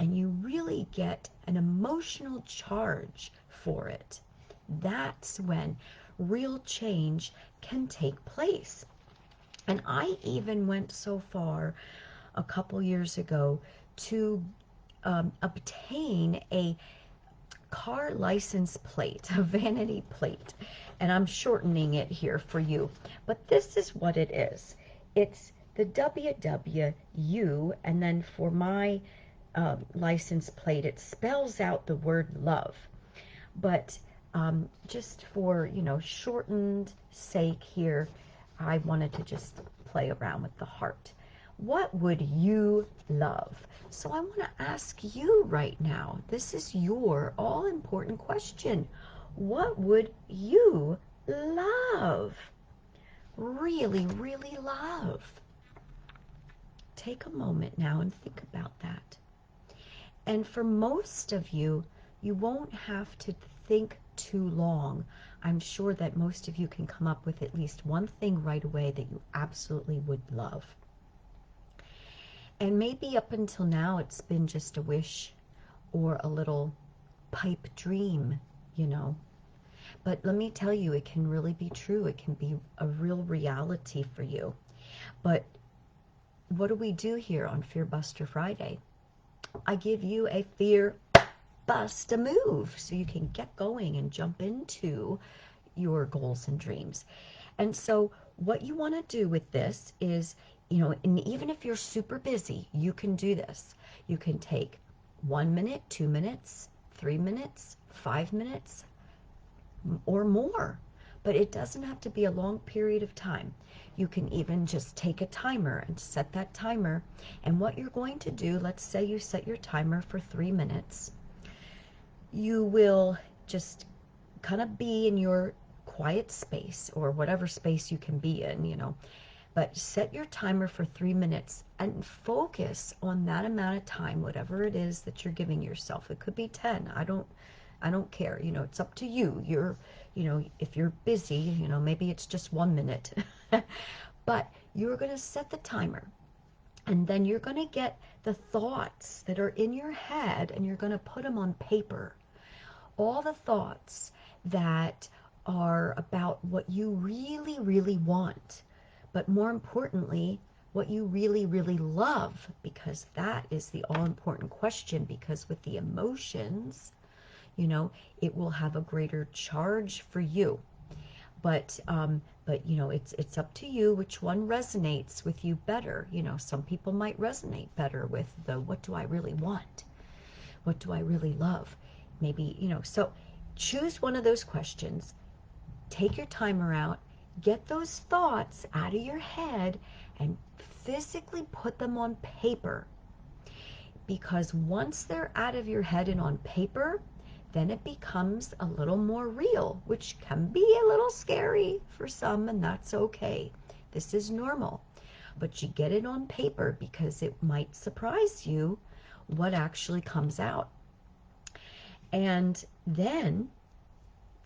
and you really get an emotional charge for it, that's when real change can take place. And I even went so far a couple years ago to obtain a car license plate, a vanity plate. And I'm shortening it here for you. But this is what it is. It's the WWU, and then for my license plate, it spells out the word love. But just for, shortened sake here, I wanted to just play around with the heart. What would you love? So I want to ask you right now, this is your all-important question. What would you love? Really, really love? Take a moment now and think about that. And for most of you, you won't have to think too long. I'm sure that most of you can come up with at least one thing right away that you absolutely would love. And maybe up until now, it's been just a wish or a little pipe dream, But let me tell you, it can really be true. It can be a real reality for you. But what do we do here on Fear Buster Friday? I give you a fear bust a move so you can get going and jump into your goals and dreams. And so what you want to do with this is, and even if you're super busy, you can do this. You can take 1 minute, 2 minutes, 3 minutes, 5 minutes, or more. But it doesn't have to be a long period of time. You can even just take a timer and set that timer. And what you're going to do, let's say you set your timer for 3 minutes. You will just kind of be in your quiet space, or whatever space you can be in, But set your timer for 3 minutes and focus on that amount of time, whatever it is that you're giving yourself. It could be 10. I don't care. It's up to you. If you're busy, maybe it's just 1 minute. But you're going to set the timer, and then you're going to get the thoughts that are in your head, and you're going to put them on paper. All the thoughts that are about what you really, really want, but more importantly, what you really, really love, because that is the all-important question, because with the emotions, it will have a greater charge for you. But it's up to you which one resonates with you better. Some people might resonate better with the what do I really want? What do I really love? Maybe, so choose one of those questions, take your timer out, get those thoughts out of your head, and physically put them on paper. Because once they're out of your head and on paper, then it becomes a little more real, which can be a little scary for some, and that's okay. This is normal. But you get it on paper because it might surprise you what actually comes out. And then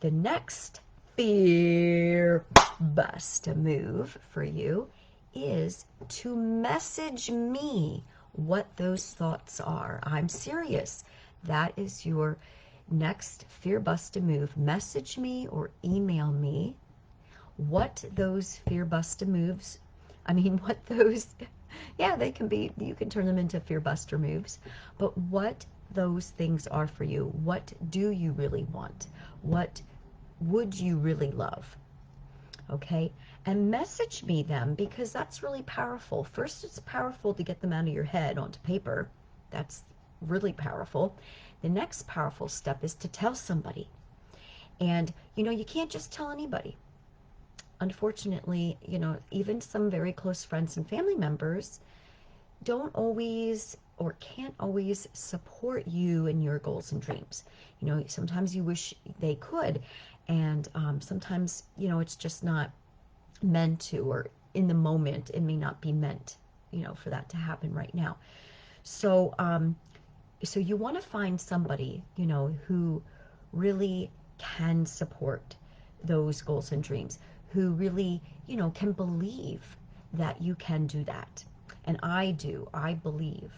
the next fear bust move for you is to message me what those thoughts are. I'm serious. That is your next fear bust move. Message me or email me what those fear bust moves, they can be, you can turn them into fear buster moves, but what those things are for you. What do you really want? What would you really love? Okay, and message me them, because that's really powerful. First, it's powerful to get them out of your head onto paper. That's really powerful. The next powerful step is to tell somebody. And, you can't just tell anybody. Unfortunately, even some very close friends and family members don't always or can't always support you in your goals and dreams. Sometimes you wish they could, and sometimes, it's just not meant to, or in the moment, it may not be meant, for that to happen right now. So, so you want to find somebody, who really can support those goals and dreams, who really, can believe that you can do that. And I believe,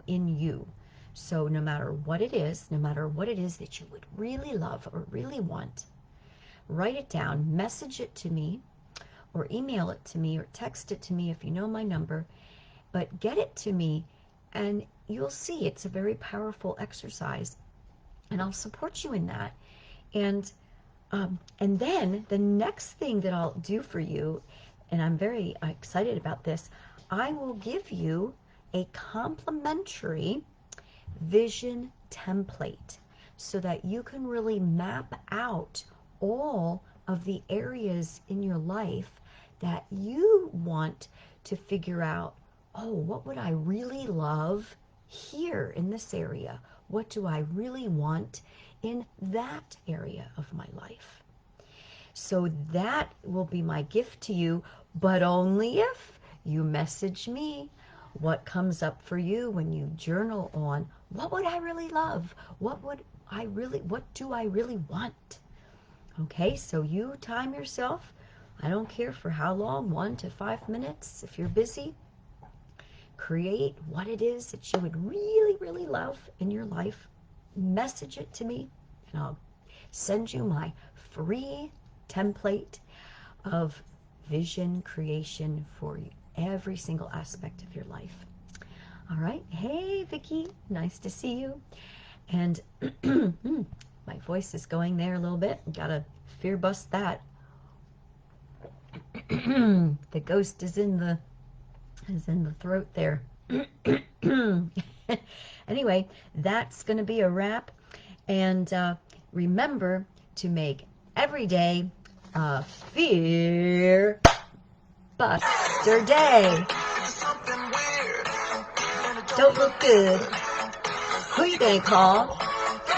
in you, So no matter what it is that you would really love or really want, write it down, message it to me, or email it to me, or text it to me if you know my number, but get it to me, and you'll see it's a very powerful exercise, and I'll support you in that. And then the next thing that I'll do for you, and I'm very excited about this, I will give you a complimentary vision template so that you can really map out all of the areas in your life that you want to figure out, oh, what would I really love here in this area? What do I really want in that area of my life? So that will be my gift to you, but only if you message me what comes up for you when you journal on what would I really love? What do I really want? Okay, so you time yourself. I don't care for how long, 1 to 5 minutes. If you're busy, create what it is that you would really, really love in your life. Message it to me, and I'll send you my free template of vision creation for every single aspect of your life. All right. Hey, Vicki. Nice to see you. And my voice is going there a little bit. Gotta fear bust that. The ghost is in the throat there. Anyway, that's gonna be a wrap. And remember to make every day a Fear Buster Day. Don't look good. Who you gonna call?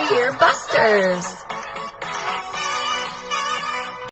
Fear Busters.